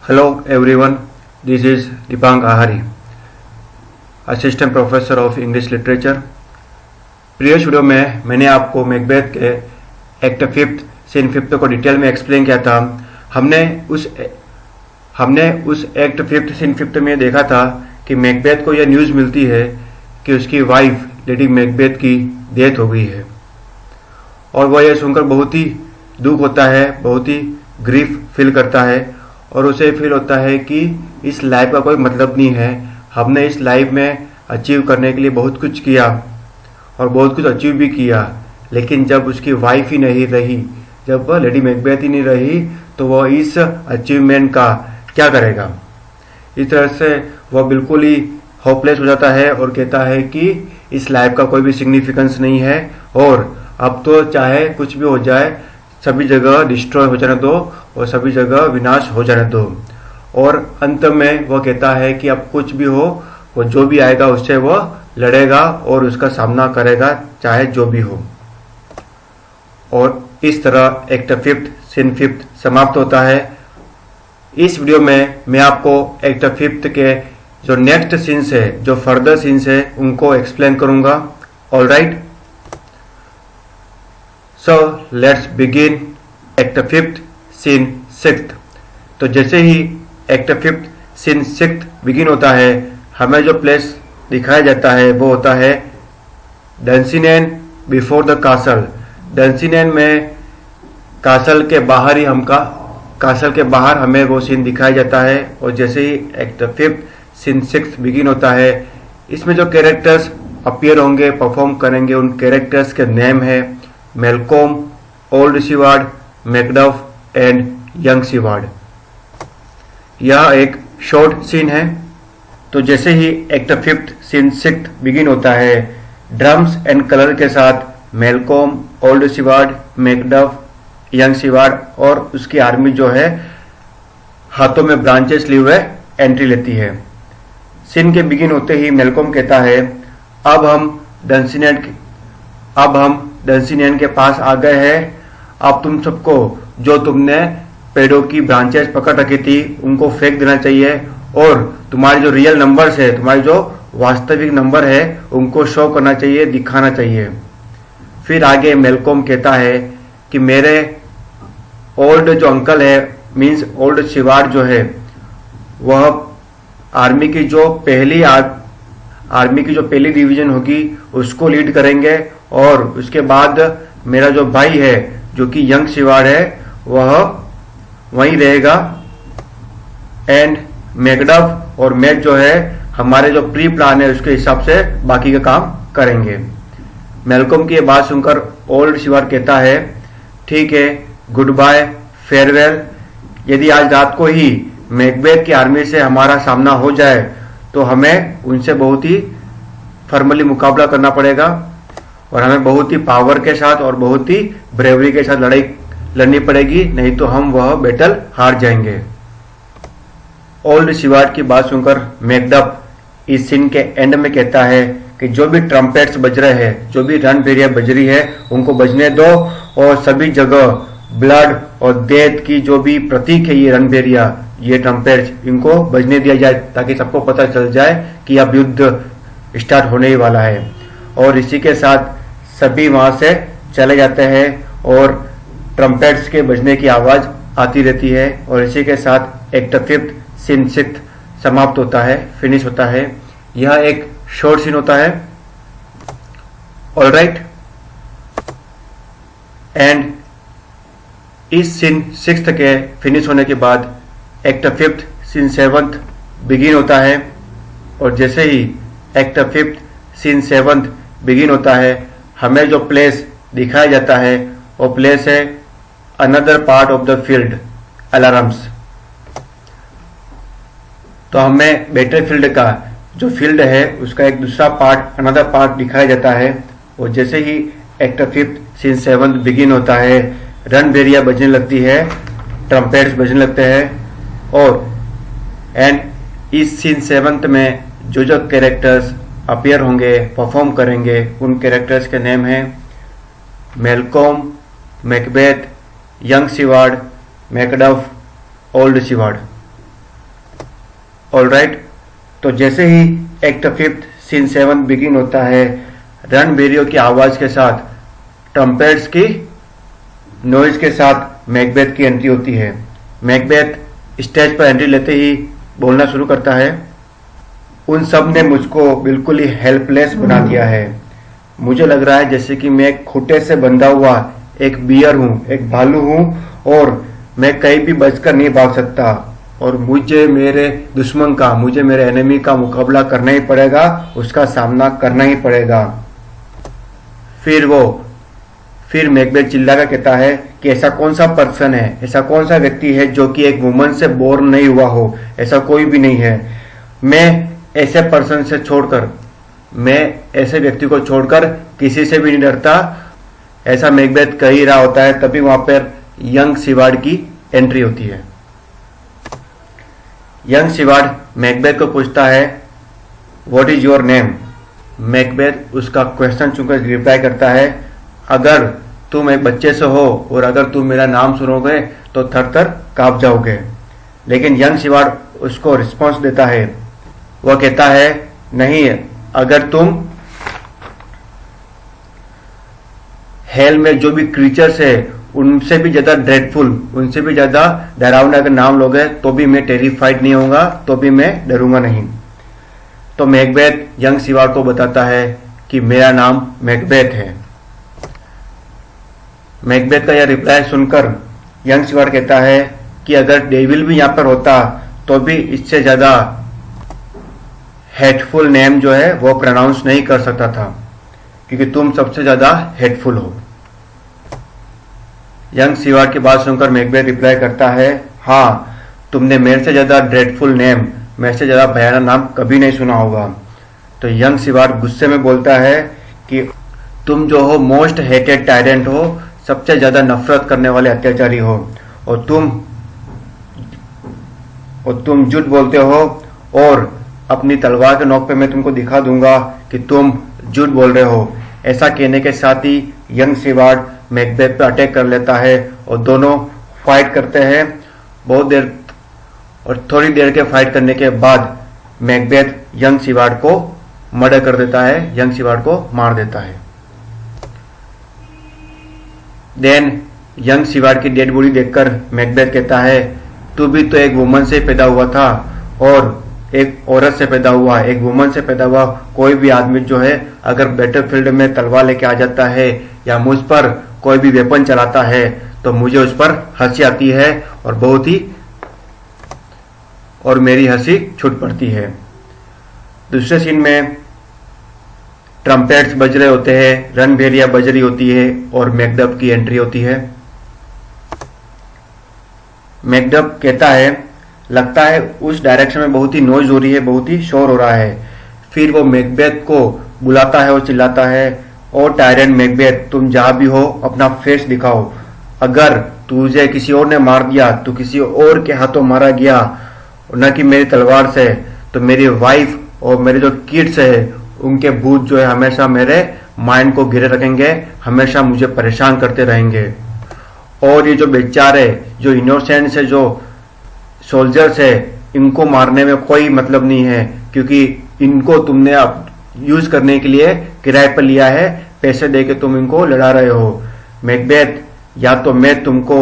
Hello everyone, this is Dipang Ahari, Assistant Professor of English Literature. Previous video में मैंने आपको Macbeth के act fifth scene fifth को detail में explain किया था। हमने उस एक्ट फिफ्थ सीन फिफ्थ में देखा था कि मैकबेथ को यह न्यूज़ मिलती है कि उसकी वाइफ लेडी मैकबेथ की डेथ हो गई है और वह यह सुनकर बहुत ही दुख होता है, बहुत ही ग्रीफ फील करता है और उसे फील होता है कि इस लाइफ का कोई मतलब नहीं है। हमने इस लाइफ में अचीव करने के लिए बहुत कुछ किया और बहुत कुछ अचीव भी किया, लेकिन जब उसकी वाइफ ही नहीं रही, जब वह लेडी मैकबेथ ही नहीं रही, तो वह इस अचीवमेंट का क्या करेगा। इस तरह से वह बिल्कुल ही होपलेस हो जाता है और कहता है कि इस लाइफ का कोई भी सिग्निफिकेंस नहीं है और अब तो चाहे कुछ भी हो जाए, सभी जगह डिस्ट्रॉय हो जाने दो और सभी जगह विनाश हो जाने दो। और अंत में वह कहता है कि अब कुछ भी हो, वो जो भी आएगा उससे वह लड़ेगा और उसका सामना करेगा, चाहे जो भी हो। और इस तरह एक्ट फिफ्थ सीन फिफ्थ समाप्त होता है। इस वीडियो में मैं आपको एक्ट फिफ्थ के जो नेक्स्ट सीन्स है, जो फर्दर सीन्स है, उनको एक्सप्लेन करूंगा। All right, so let's begin act fifth scene sixth. तो जैसे ही act fifth scene sixth begin होता है, हमें जो प्लेस दिखाया जाता है वो होता है डंसिनेन बिफोर द कासल। डंसिनेन में कासल के बाहर हमें वो सीन दिखाया जाता है। और जैसे ही act fifth scene sixth begin होता है, इसमें जो कैरेक्टर्स अपीयर होंगे, परफॉर्म करेंगे, उन कैरेक्टर्स के नेम है Malcolm, old Siward, Macduff and young Siward. यह एक शॉर्ट सीन है। तो जैसे ही act fifth scene sixth begin होता है, ड्रम्स एंड कलर के साथ Malcolm, old Siward, Macduff, young Siward और उसकी आर्मी जो है हाथों में ब्रांचेस लिए हुए एंट्री लेती है। सीन के बिगिन होते ही मेलकॉम कहता है, अब हम डंसिनेन के पास आ गए हैं। अब तुम सबको जो तुमने पेड़ों की ब्रांचेस पकड़ रखी थी उनको फेंक देना चाहिए और तुम्हारे जो रियल नंबर्स है, तुम्हारे जो वास्तविक नंबर है, उनको शो करना चाहिए, दिखाना चाहिए। फिर आगे मेलकॉम कहता है कि मेरे ओल्ड जो अंकल है, मींस ओल्ड सीवार्ड जो है, वह आर्मी की जो पहली डिवीजन होगी उसको लीड करेंगे और उसके बाद मेरा जो भाई है जो कि यंग सीवार्ड है वह वहीं रहेगा एंड मैकडफ और मैक जो है हमारे जो प्री प्लान है उसके हिसाब से बाकी का काम करेंगे। मेलकॉम की ये बात सुनकर ओल्ड सीवार्ड कहता है, ठीक है, गुड बाय, फेयरवेल। यदि आज रात को ही मैकबेथ की आर्मी से हमारा सामना हो जाए तो हमें उनसे बहुत ही फॉर्मली मुकाबला करना पड़ेगा और हमें बहुत ही पावर के साथ और बहुत ही ब्रेवरी के साथ लड़ाई लड़नी पड़ेगी, नहीं तो हम वह बैटल हार जाएंगे। ओल्ड सीवार्ड की बात सुनकर मैकडफ इस सीन के एंड में कहता है कि जो भी ट्रम्पेट्स बज रहे हैं, जो भी रणभेरिया बज रही है, उनको बजने दो और सभी जगह ब्लड और डेथ की जो भी प्रतीक है, ये रणभेरिया, ये ट्रम्पेट्स, इनको बजने दिया जाए ताकि सबको पता चल जाए कि अब युद्ध स्टार्ट होने ही वाला है। और इसी के साथ सभी वहां से चले जाते हैं और ट्रम्पेट्स के बजने की आवाज आती रहती है और इसी के साथ एक्ट फिफ्थ सीन सिक्स्थ समाप्त होता है, फिनिश होता है। यह एक शॉर्ट सीन होता है। ऑल राइट, एंड इस सीन सिक्स्थ के फिनिश होने के बाद act fifth scene seventh begin होता है और जैसे ही act fifth scene seventh begin होता है, हमें जो प्लेस दिखाया जाता है वो प्लेस है another part of the field, alarms. तो हमें बैटलफील्ड का जो फील्ड है उसका एक दूसरा पार्ट, अनदर पार्ट दिखाया जाता है। और जैसे ही act fifth scene seventh begin होता है, रणभेरिया बजने लगती है, ट्रम्पेट्स बजने लगते हैं और एंड इस सीन सेवंथ में जो जो कैरेक्टर्स अपीयर होंगे, परफॉर्म करेंगे, उन कैरेक्टर्स के नेम हैं Malcolm, Macbeth, young seaward, Macduff, old seaward. Alright, तो जैसे ही एक्ट 5 सीन 7 बिगिन होता है, रणभेरियों की आवाज के साथ, ट्रम्पेट्स की नॉइज के साथ मैकबेथ की एंट्री होती है। मैकबेथ स्टेज पर एंट्री लेते ही बोलना शुरू करता है, उन सब ने मुझको बिल्कुल ही हेल्पलेस बना दिया है। मुझे लग रहा है जैसे कि मैं एक खूंटे से बंधा हुआ एक बियर हूँ, एक भालू हूँ, और मैं कहीं भी बचकर नहीं भाग सकता, और मुझे मेरे दुश्मन का, मुझे मेरे एनिमी का मुकाबला करना ही पड़ेगा, उसका सामना करना ही पड़ेगा। फिर मैकबेथ चिल्लाकर कहता है कि ऐसा कौन सा पर्सन है, ऐसा कौन सा व्यक्ति है जो कि एक वुमन से बोर नहीं हुआ हो, ऐसा कोई भी नहीं है। मैं ऐसे पर्सन से छोड़कर, मैं ऐसे व्यक्ति को छोड़कर किसी से भी नहीं डरता। ऐसा मैकबेथ कह ही रहा होता है, तभी वहां पर यंग सिवार्ड की एंट्री होती है। यंग सिवार्ड मैकबेथ को पूछता है, what is your name? Macbeth उसका क्वेश्चन सुनकर रिप्लाई करता है, अगर तुम एक बच्चे से हो और अगर तुम मेरा नाम सुनोगे तो थर थर कांप जाओगे। लेकिन यंग सिवार्ड उसको रिस्पॉन्स देता है, वह कहता है, नहीं, अगर तुम हेल में जो भी क्रीचर्स है उनसे भी ज्यादा ड्रेडफुल, उनसे भी ज्यादा डरावना अगर नाम लोगे तो भी मैं टेरिफाइड नहीं होऊंगा, तो भी मैं डरूंगा नहीं। तो मैकबेथ यंग सिवार्ड को बताता है कि मेरा नाम मैकबेथ है। मैकबेथ का यह रिप्लाई सुनकर यंग सिवार्ड कहता है कि अगर डेविल भी यहां पर होता तो भी इससे ज्यादा हेटफुल नेम जो है वो प्रोनाउंस नहीं कर सकता था, क्योंकि तुम सबसे ज्यादा हेटफुल हो। यंग सिवार्ड की बात सुनकर मैकबेथ रिप्लाई करता है, हाँ, तुमने मेरे से ज्यादा ड्रेडफुल नेम, मेरे से ज्यादा भयानक नाम कभी नहीं सुना होगा। तो यंग सिवार्ड गुस्से में बोलता है कि तुम जो हो मोस्ट हेटेड टायरेंट हो, सबसे ज्यादा नफरत करने वाले अत्याचारी हो, और तुम झूठ बोलते हो, और अपनी तलवार के नोक पे मैं तुमको दिखा दूंगा कि तुम झूठ बोल रहे हो। ऐसा कहने के साथ ही यंग सिवार्ड मैकबेथ पे अटैक कर लेता है और दोनों फाइट करते हैं बहुत देर, और थोड़ी देर के फाइट करने के बाद मैकबेथ यंग सिवार्ड को मर्डर कर देता है, यंग सिवार्ड को मार देता है। देन यंग सिवार्ड की डेड बॉडी देखकर मैकबेथ कहता है, तू भी तो एक वुमन से पैदा हुआ था, और एक औरत से पैदा हुआ, एक वुमन से पैदा हुआ कोई भी आदमी जो है अगर बैटलफील्ड में तलवार लेके आ जाता है या मुझ पर कोई भी वेपन चलाता है तो मुझे उस पर हंसी आती है, और मेरी हंसी छूट पड़ती है। दूसरे सीन में ट्रम्पेट्स बज रहे होते हैं, रणभेरिया बज रही होती है, और मैकडफ की एंट्री होती है। मैकडफ कहता है, लगता है उस डायरेक्शन में बहुत ही नॉइज हो रही है, बहुत ही शोर हो रहा है। फिर वो मैकबेथ को बुलाता है और चिल्लाता है, ओ टायरेंट मैकबेथ, तुम जहां भी हो अपना फेस दिखाओ। अगर तुझे किसी और ने मार दिया, तू किसी और के हाथों मारा गया, न कि मेरी तलवार से, तो मेरी वाइफ और मेरे जो किड्स है उनके भूत जो है हमेशा मेरे माइंड को घिरे रखेंगे, हमेशा मुझे परेशान करते रहेंगे। और ये जो बेचारे, जो इनोसेंट्स है, जो सोल्जर्स है, इनको मारने में कोई मतलब नहीं है, क्योंकि इनको तुमने अब यूज करने के लिए किराए पर लिया है, पैसे देके तुम इनको लड़ा रहे हो। मैकबेथ, या तो मैं तुमको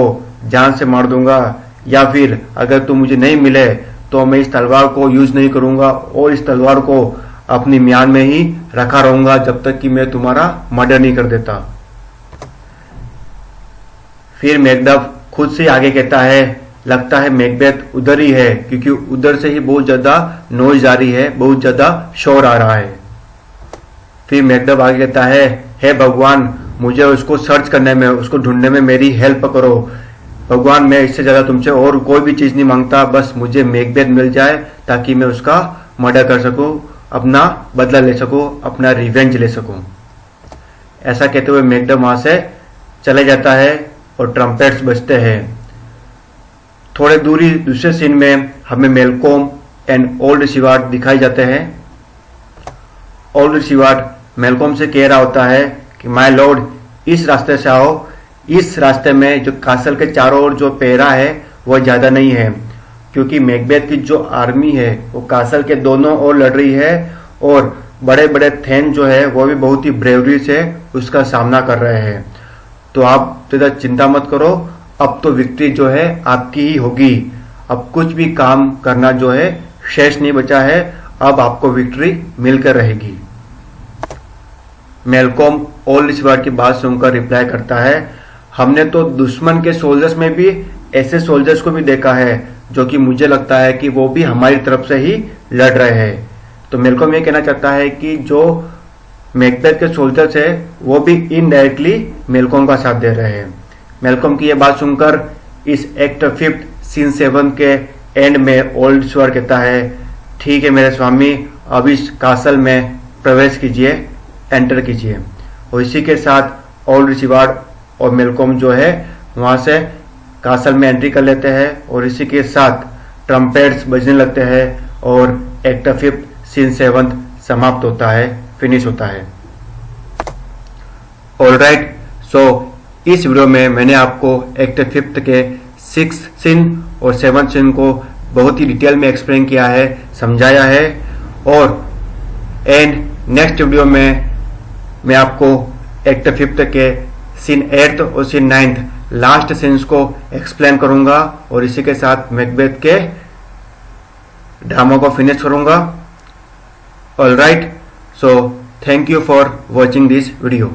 जान से मार दूंगा, या फिर अगर तुम मुझे नहीं मिले तो मैं इस तलवार को यूज नहीं करूंगा, और इस तलवार को अपनी म्यान में ही रखा रहूंगा जब तक कि मैं तुम्हारा मर्डर नहीं कर देता। फिर मैकडफ खुद से आगे कहता है, लगता है मैकबेथ उधर ही है, क्योंकि उधर से ही बहुत ज्यादा नॉइज आ रही है, बहुत ज्यादा शोर आ रहा है। फिर मैकडफ आगे कहता है, हे भगवान, मुझे उसको सर्च करने में, उसको ढूंढने में मेरी हेल्प करो। भगवान, मैं इससे ज्यादा तुमसे और कोई भी चीज नहीं मांगता, बस मुझे मैकबेथ मिल जाए ताकि मैं उसका मर्डर कर सकूं, अपना बदला ले सकूं, अपना रिवेंज ले सकूं। ऐसा कहते हुए मैकडफ वहां से चले जाता है और ट्रम्पेट्स बजते हैं। थोड़े दूरी दूसरे सीन में हमें मेलकॉम एंड ओल्ड सिवार्ड दिखाई जाते हैं। ओल्ड सिवार्ड मेलकॉम से कह रहा होता है कि माय लॉर्ड, इस रास्ते से आओ, इस रास्ते में जो कासल के चारों ओर जो पहरा है वह ज्यादा नहीं है, क्योंकि मैकबेथ की जो आर्मी है वो कासल के दोनों ओर लड़ रही है और बड़े बड़े थेन जो है वो भी बहुत ही ब्रेवरी से उसका सामना कर रहे हैं। तो आप ज़्यादा चिंता मत करो, अब तो विक्ट्री जो है आपकी ही होगी। अब कुछ भी काम करना जो है शेष नहीं बचा है, अब आपको विक्ट्री मिलकर रहेगी। मेलकॉम ओल्ड स्वर्ड की बात सुनकर रिप्लाई करता है, हमने तो दुश्मन के सोल्जर्स में भी ऐसे सोल्जर्स को भी देखा है जो कि मुझे लगता है कि वो भी हमारी तरफ से ही लड़ रहे हैं। तो मेलकॉम ये कहना चाहता है कि जो मैकबेथ के सोल्जर्स है वो भी इनडायरेक्टली मेलकॉम का साथ दे रहे हैं। मेलकॉम की ये बात सुनकर इस एक्ट 5 सीन 7 के एंड में ओल्ड स्वर्ड कहता है, ठीक है मेरे स्वामी, अब इस कासल में प्रवेश कीजिए, एंटर कीजिए। और इसी के साथ ओल्ड स्वर्ड और मेलकॉम जो है वहां से कासल में एंट्री कर लेते हैं और इसी के साथ ट्रम्पेट्स बजने लगते हैं और एक्ट 5 सीन 7 समाप्त होता है, फिनिश होता है। ऑलराइट, सो इस वीडियो में मैंने आपको एक्ट 5 के 6th सीन और 7th सीन को बहुत ही डिटेल में एक्सप्लेन किया है, समझाया है। और एंड नेक्स्ट वीडियो में मैं आपको एक्ट 5 के सीन 8th और सीन 9th लास्ट सीन्स को एक्सप्लेन करूंगा और इसी के साथ मैकबेथ के ड्रामा को फिनिश करूंगा। Alright, so thank you for watching this video.